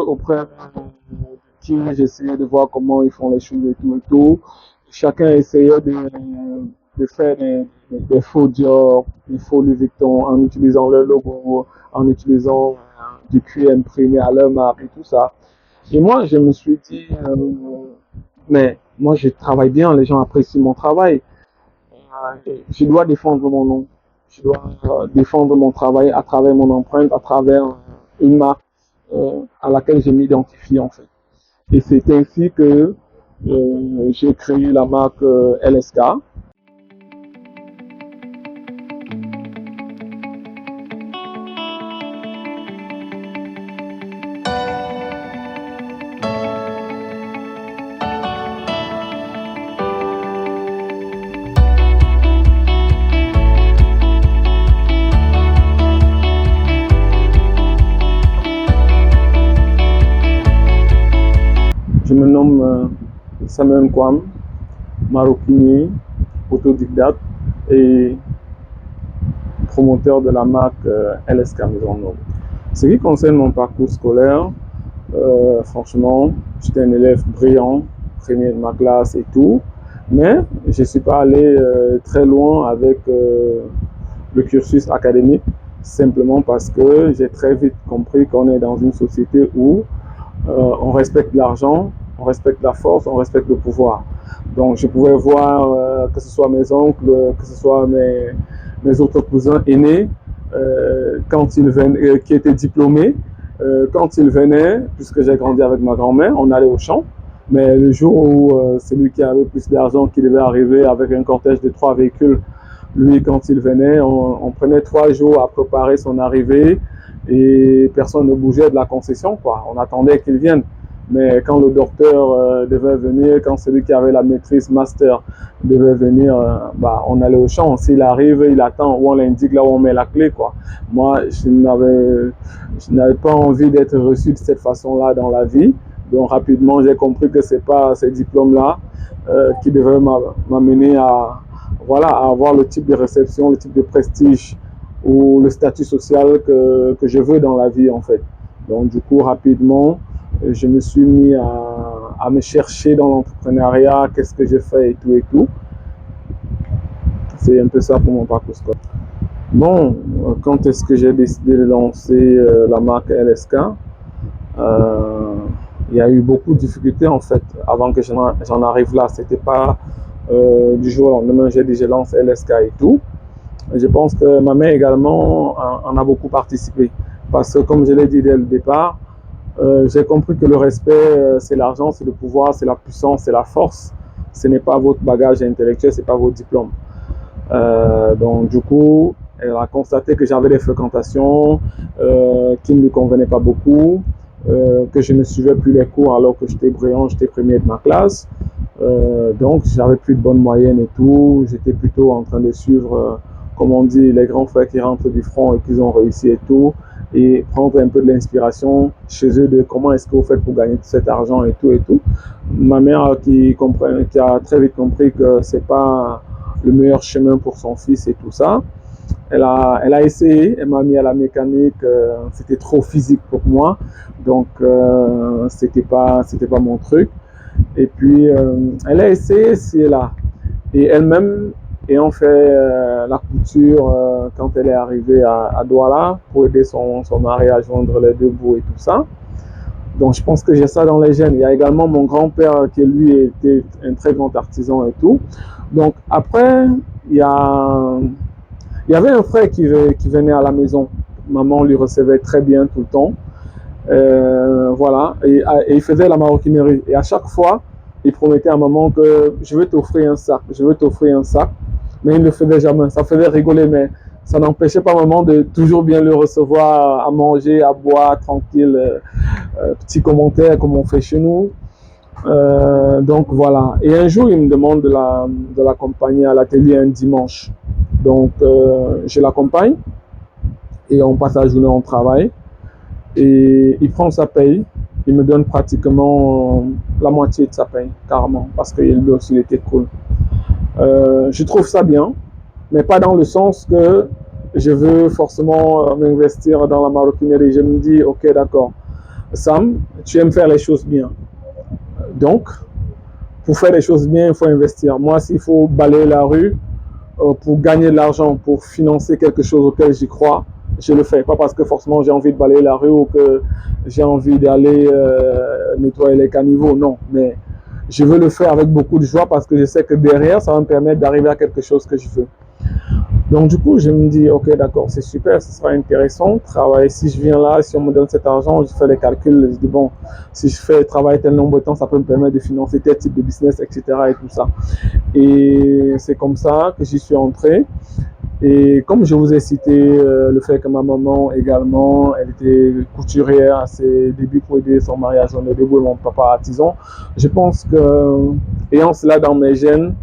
auprès qui j'essayais de voir comment ils font les choses et tout et tout. Chacun essayait de faire des faux Dior, des faux Louis Vuitton en utilisant leur logo, en utilisant du cuir imprimé à leur marque et tout ça. Et moi, je me suis dit, mais moi, je travaille bien, les gens apprécient mon travail. Je dois défendre mon nom. Je dois défendre mon travail à travers mon empreinte, à travers une marque à laquelle je m'identifie en fait. Et c'est ainsi que j'ai créé la marque LSK. Je me nomme Samuel Kwam, maroquinier, autodidacte et promoteur de la marque LSK Maison Noble. Ce qui concerne mon parcours scolaire, franchement, j'étais un élève brillant, premier de ma classe et tout, mais je ne suis pas allé très loin avec le cursus académique, simplement parce que j'ai très vite compris qu'on est dans une société où on respecte l'argent, on respecte la force, on respecte le pouvoir. Donc je pouvais voir que ce soit mes oncles, que ce soit mes autres cousins aînés, quand ils venaient, qui étaient diplômés, quand ils venaient, puisque j'ai grandi avec ma grand-mère, on allait au champ. Mais le jour où celui qui avait plus d'argent, qui devait arriver avec un cortège de 3 véhicules, lui, quand il venait, on prenait 3 jours à préparer son arrivée et personne ne bougeait de la concession, quoi. On attendait qu'il vienne. Mais quand le docteur devait venir, quand celui qui avait la maîtrise master devait venir, on allait au champ. S'il arrive, il attend où on l'indique là où on met la clé, quoi. Moi, je n'avais pas envie d'être reçu de cette façon-là dans la vie. Donc rapidement, j'ai compris que c'est pas ces diplômes-là qui devaient m'amener à, voilà, à avoir le type de réception, le type de prestige ou le statut social que je veux dans la vie en fait. Donc du coup, rapidement, je me suis mis à me chercher dans l'entrepreneuriat, qu'est-ce que je fais et tout et tout. C'est un peu ça pour mon parcours scolaire. Bon, quand est-ce que j'ai décidé de lancer la marque LSK? Il y a eu beaucoup de difficultés en fait avant que j'en arrive là. C'était pas du jour au lendemain, j'ai dit je lance LSK et tout. Je pense que ma mère également en a beaucoup participé. Parce que comme je l'ai dit dès le départ, j'ai compris que le respect, c'est l'argent, c'est le pouvoir, c'est la puissance, c'est la force. Ce n'est pas votre bagage intellectuel, ce n'est pas votre diplôme. Donc du coup, elle a constaté que j'avais des fréquentations qui ne lui convenaient pas beaucoup, que je ne suivais plus les cours alors que j'étais brillant, j'étais premier de ma classe. Donc j'avais plus de bonnes moyennes et tout. J'étais plutôt en train de suivre, comme on dit, les grands frères qui rentrent du front et qui ont réussi et tout, et prendre un peu de l'inspiration chez eux de comment est-ce que vous faites pour gagner tout cet argent et tout et tout. Ma mère qui a très vite compris que c'est pas le meilleur chemin pour son fils et tout ça. Elle a essayé, elle m'a mis à la mécanique, c'était trop physique pour moi, donc c'était pas mon truc. Et puis elle a essayé ci et là, et elle-même ayant fait la couture quand elle est arrivée à Douala pour aider son mari à joindre les deux bouts et tout ça. Donc je pense que j'ai ça dans les gènes. Il y a également mon grand-père qui lui était un très grand artisan et tout. Donc après, il y avait un frère qui venait à la maison. Maman lui recevait très bien tout le temps. Voilà. Et il faisait la maroquinerie. Et à chaque fois, il promettait à maman que je vais t'offrir un sac, je vais t'offrir un sac. Mais il ne le faisait jamais. Ça faisait rigoler, mais ça n'empêchait pas maman de toujours bien le recevoir, à manger, à boire, tranquille. Petit commentaire comme on fait chez nous. Donc voilà. Et un jour, il me demande de l'accompagner à l'atelier un dimanche. Donc je l'accompagne et on passe la journée en travail. Et il prend sa paye. Il me donne pratiquement la moitié de sa paye, carrément, parce que lui aussi il était cool. Je trouve ça bien, mais pas dans le sens que je veux forcément m'investir dans la maroquinerie. Je me dis, ok, d'accord. Sam, tu aimes faire les choses bien. Donc, pour faire les choses bien, il faut investir. Moi, s'il faut balayer la rue pour gagner de l'argent, pour financer quelque chose auquel j'y crois, je le fais. Pas parce que forcément j'ai envie de balayer la rue ou que j'ai envie d'aller nettoyer les caniveaux, non. Mais je veux le faire avec beaucoup de joie parce que je sais que derrière, ça va me permettre d'arriver à quelque chose que je veux. Donc du coup, je me dis, ok, d'accord, c'est super, ce sera intéressant. Travailler, si je viens là, si on me donne cet argent, je fais les calculs, je dis, bon, si je fais travailler tel nombre de temps, ça peut me permettre de financer tel type de business, etc. et tout ça. Et c'est comme ça que j'y suis entré. Et comme je vous ai cité le fait que ma maman également, elle était couturière à ses débuts pour aider son mariage au début et mon papa artisan, je pense que, ayant cela dans mes gènes,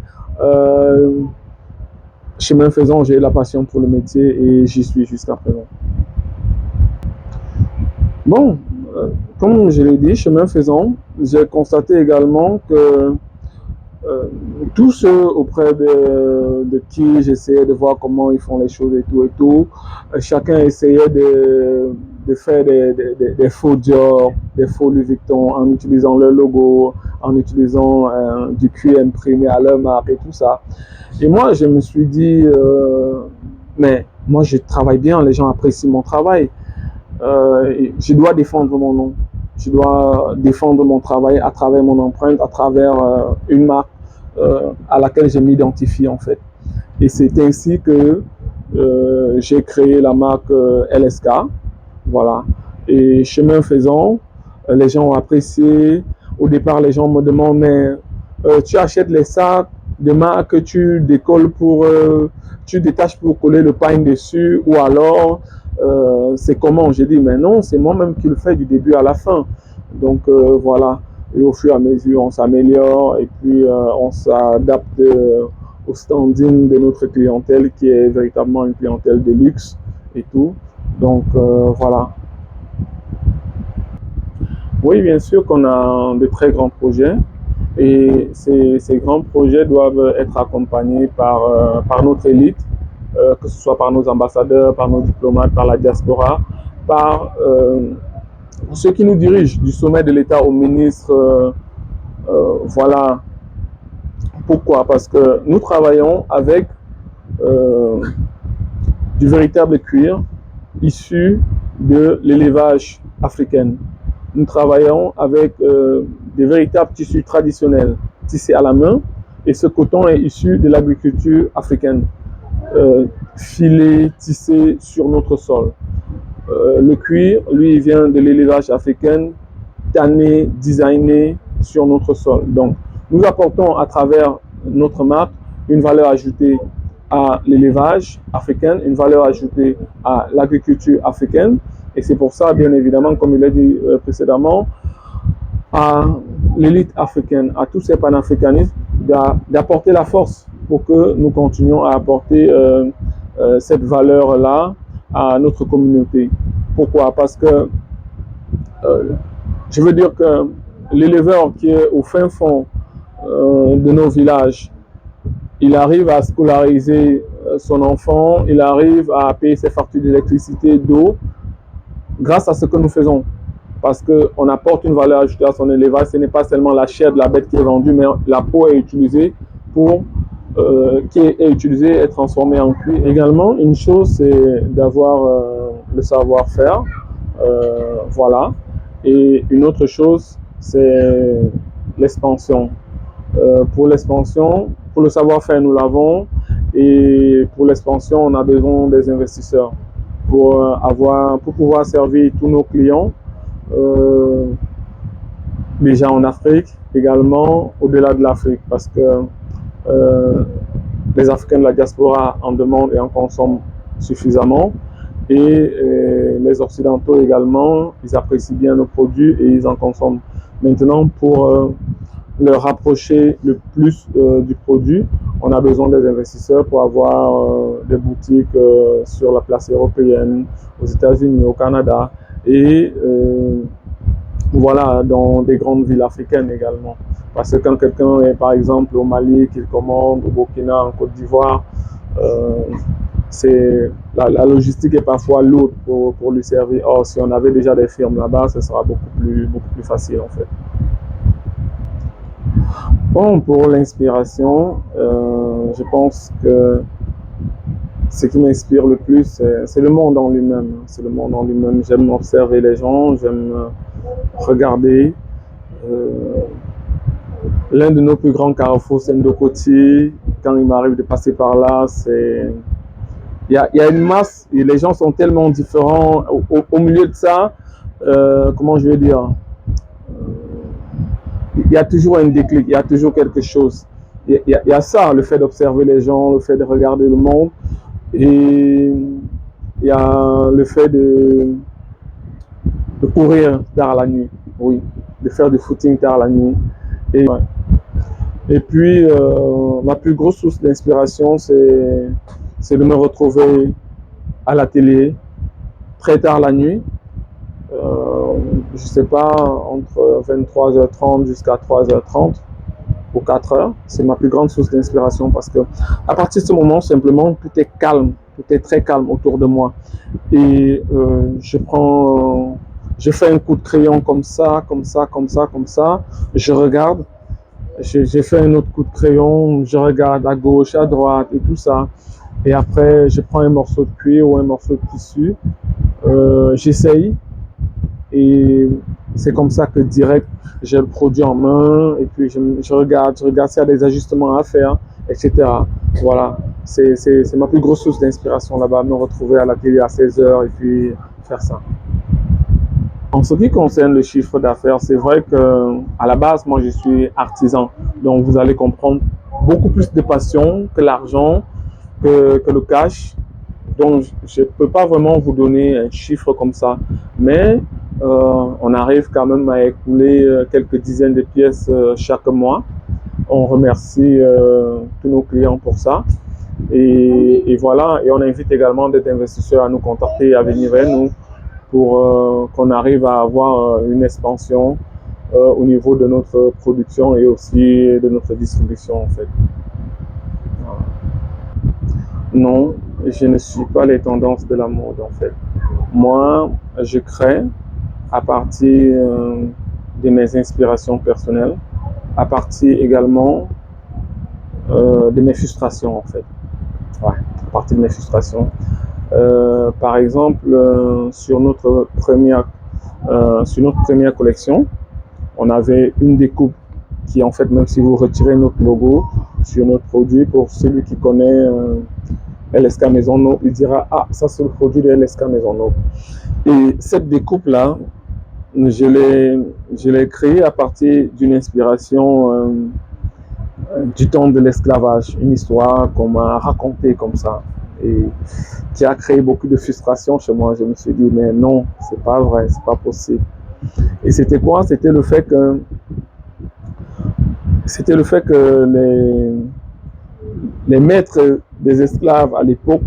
chemin faisant, j'ai eu la passion pour le métier et j'y suis jusqu'à présent. Bon, comme je l'ai dit, chemin faisant, j'ai constaté également que tous ceux auprès de qui j'essayais de voir comment ils font les choses et tout, chacun essayait de faire des faux Dior, des faux Louis Vuitton en utilisant leur logo, en utilisant du cuir imprimé à leur marque et tout ça. Et moi, je me suis dit, mais moi, je travaille bien, les gens apprécient mon travail. Je dois défendre mon nom. Je dois défendre mon travail à travers mon empreinte, à travers une marque à laquelle je m'identifie en fait. Et c'est ainsi que j'ai créé la marque LSK. Voilà. Et chemin faisant, les gens ont apprécié. Au départ, les gens me demandent, mais tu achètes les sacs de marque que tu décolles pour, tu détaches pour coller le pain dessus, ou alors c'est comment? J'ai dit, mais non, c'est moi-même qui le fais du début à la fin. Donc voilà. Et au fur et à mesure, on s'améliore et puis on s'adapte au standing de notre clientèle qui est véritablement une clientèle de luxe et tout. Donc voilà. Oui, bien sûr qu'on a de très grands projets et ces grands projets doivent être accompagnés par notre élite, que ce soit par nos ambassadeurs, par nos diplomates, par la diaspora, par ceux qui nous dirigent du sommet de l'État au ministre. Voilà. Pourquoi? Parce que nous travaillons avec euh, du véritable cuir issu de l'élevage africain. Nous travaillons avec des véritables tissus traditionnels tissés à la main et ce coton est issu de l'agriculture africaine, filé, tissé sur notre sol. Le cuir, lui, vient de l'élevage africain, tanné, designé sur notre sol. Donc, nous apportons à travers notre marque une valeur ajoutée à l'élevage africain, une valeur ajoutée à l'agriculture africaine. Et c'est pour ça, bien évidemment, comme il l'a dit précédemment, à l'élite africaine, à tous ces panafricanistes, d'apporter la force pour que nous continuions à apporter cette valeur-là à notre communauté. Pourquoi? Parce que je veux dire que l'éleveur qui est au fin fond de nos villages, il arrive à scolariser son enfant, il arrive à payer ses factures d'électricité, d'eau, grâce à ce que nous faisons. Parce qu'on apporte une valeur ajoutée à son élevage, ce n'est pas seulement la chair de la bête qui est vendue, mais la peau est utilisée pour qui est utilisée et transformée en cuir. Également, une chose, c'est d'avoir le savoir-faire, voilà. Et une autre chose, c'est l'expansion. Pour l'expansion, pour le savoir-faire, nous l'avons. Et pour l'expansion, on a besoin des investisseurs pour pouvoir servir tous nos clients, déjà en Afrique, également au-delà de l'Afrique, parce que les Africains de la diaspora en demandent et en consomment suffisamment. Et les Occidentaux également, ils apprécient bien nos produits et ils en consomment. Maintenant, pour leur rapprocher le plus du produit, on a besoin des investisseurs pour avoir des boutiques sur la place européenne, aux États-Unis, au Canada et voilà, dans des grandes villes africaines également. Parce que quand quelqu'un est par exemple au Mali, qu'il commande, au Burkina, en Côte d'Ivoire, la logistique est parfois lourde pour lui servir. Or, si on avait déjà des firmes là-bas, ce sera beaucoup plus facile en fait. Bon, pour l'inspiration, je pense que ce qui m'inspire le plus, c'est le monde en lui-même. C'est le monde en lui-même. J'aime observer les gens, j'aime regarder. L'un de nos plus grands carrefours, c'est Ndokoti. Quand il m'arrive de passer par là, il y a une masse, et les gens sont tellement différents. Au milieu de ça, comment je vais dire, il y a toujours un déclic, il y a toujours quelque chose. Il y a ça, le fait d'observer les gens, le fait de regarder le monde. Et il y a le fait de courir tard la nuit, oui, de faire du footing tard la nuit. Et puis, ma plus grosse source d'inspiration, c'est de me retrouver à la télé très tard la nuit. Je ne sais pas, entre 23h30 jusqu'à 3h30 ou 4h. C'est ma plus grande source d'inspiration parce que à partir de ce moment, simplement, tout est calme, tout est très calme autour de moi. Et je fais un coup de crayon comme ça, comme ça, comme ça, comme ça. Je regarde. J'ai fait un autre coup de crayon, je regarde à gauche, à droite et tout ça. Et après, je prends un morceau de cuir ou un morceau de tissu. J'essaye. Et c'est comme ça que direct, j'ai le produit en main. Et puis, je regarde s'il y a des ajustements à faire, etc. Voilà. C'est ma plus grosse source d'inspiration là-bas, me retrouver à la télé à 16h et puis faire ça. En ce qui concerne le chiffre d'affaires, c'est vrai que à la base, moi, je suis artisan. Donc, vous allez comprendre beaucoup plus de passion que l'argent, que le cash. Donc, je ne peux pas vraiment vous donner un chiffre comme ça. Mais on arrive quand même à écouler quelques dizaines de pièces chaque mois. On remercie tous nos clients pour ça. Et voilà. Et on invite également des investisseurs à nous contacter, à venir vers nous, pour qu'on arrive à avoir une expansion au niveau de notre production et aussi de notre distribution en fait. Voilà. Non, je ne suis pas les tendances de la mode en fait. Moi, je crée à partir de mes inspirations personnelles, à partir également de mes frustrations en fait. Ouais, à partir de mes frustrations. Par exemple, sur notre première collection, on avait une découpe qui, en fait, même si vous retirez notre logo sur notre produit, pour celui qui connaît LSK Maisonneuve, il dira « Ah, ça c'est le produit de LSK Maisonneuve ». Et cette découpe-là, je l'ai créée à partir d'une inspiration du temps de l'esclavage, une histoire qu'on m'a racontée comme ça. Et qui a créé beaucoup de frustration chez moi. Je me suis dit, mais non, c'est pas vrai, c'est pas possible. Et c'était quoi? C'était le fait que les maîtres des esclaves à l'époque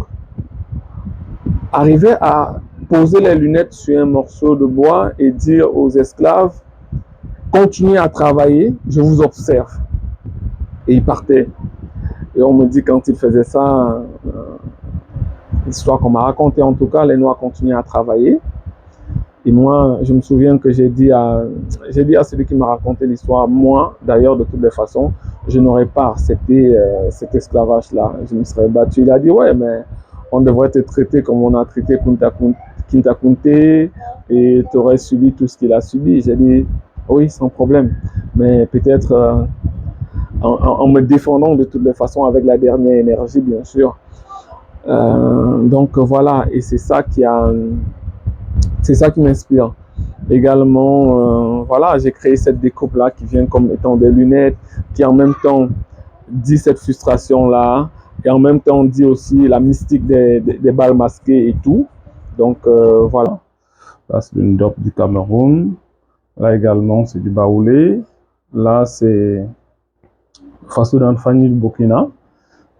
arrivaient à poser les lunettes sur un morceau de bois et dire aux esclaves, continuez à travailler, je vous observe. Et ils partaient. Et on me dit quand ils faisaient ça, l'histoire qu'on m'a racontée en tout cas, les Noirs continuaient à travailler. Et moi, je me souviens que j'ai dit à celui qui m'a raconté l'histoire, moi, d'ailleurs, de toutes les façons, je n'aurais pas accepté cet esclavage-là. Je me serais battu. Il a dit, ouais, mais on devrait te traiter comme on a traité Kunta Kinte et tu aurais subi tout ce qu'il a subi. J'ai dit, oui, sans problème. Mais peut-être en me défendant de toutes les façons avec la dernière énergie, bien sûr. Donc voilà, et c'est ça qui m'inspire. Également, voilà, j'ai créé cette découpe-là qui vient comme étant des lunettes, qui en même temps dit cette frustration-là, et en même temps dit aussi la mystique des balles masquées et tout. Donc voilà. Là, c'est une dope du Cameroun. Là également, c'est du baoulé. Là, c'est Faso d'Anfani du Burkina.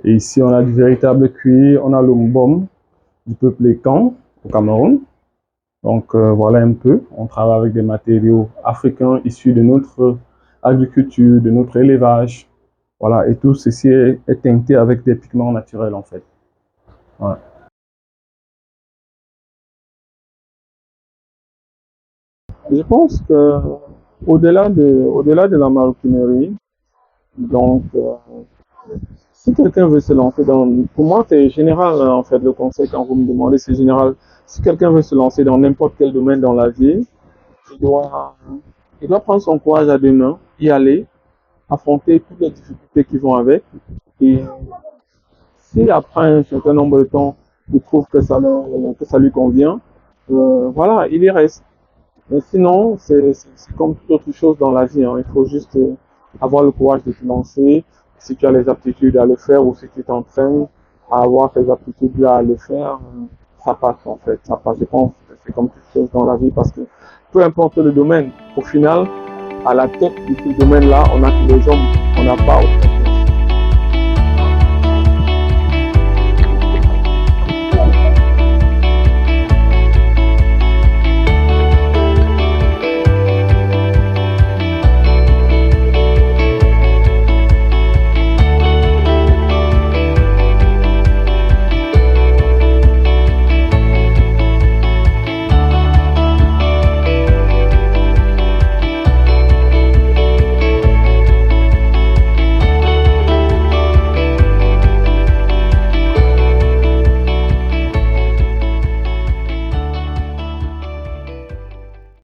Et ici, on a du véritable cuir. On a le mbom du peuple Ekan au Cameroun. Donc voilà un peu, on travaille avec des matériaux africains issus de notre agriculture, de notre élevage. Voilà, et tout ceci est teinté avec des pigments naturels en fait. Ouais. Je pense que au-delà de la maroquinerie, donc, si quelqu'un veut se lancer pour moi, c'est général, hein, en fait, le conseil quand vous me demandez, c'est général. Si quelqu'un veut se lancer dans n'importe quel domaine dans la vie, il doit, il doit prendre son courage à deux mains, y aller, affronter toutes les difficultés qui vont avec. Et si après un certain nombre de temps, il trouve que ça lui convient, voilà, il y reste. Mais sinon, c'est comme toute autre chose dans la vie, hein. Il faut juste avoir le courage de te lancer. Si tu as les aptitudes à le faire ou si tu t'entraînes à avoir ces aptitudes-là à le faire, ça passe en fait. Ça passe. Je pense que c'est comme toute chose dans la vie parce que peu importe le domaine, au final, à la tête de ce domaine-là, on a que les hommes, on n'a pas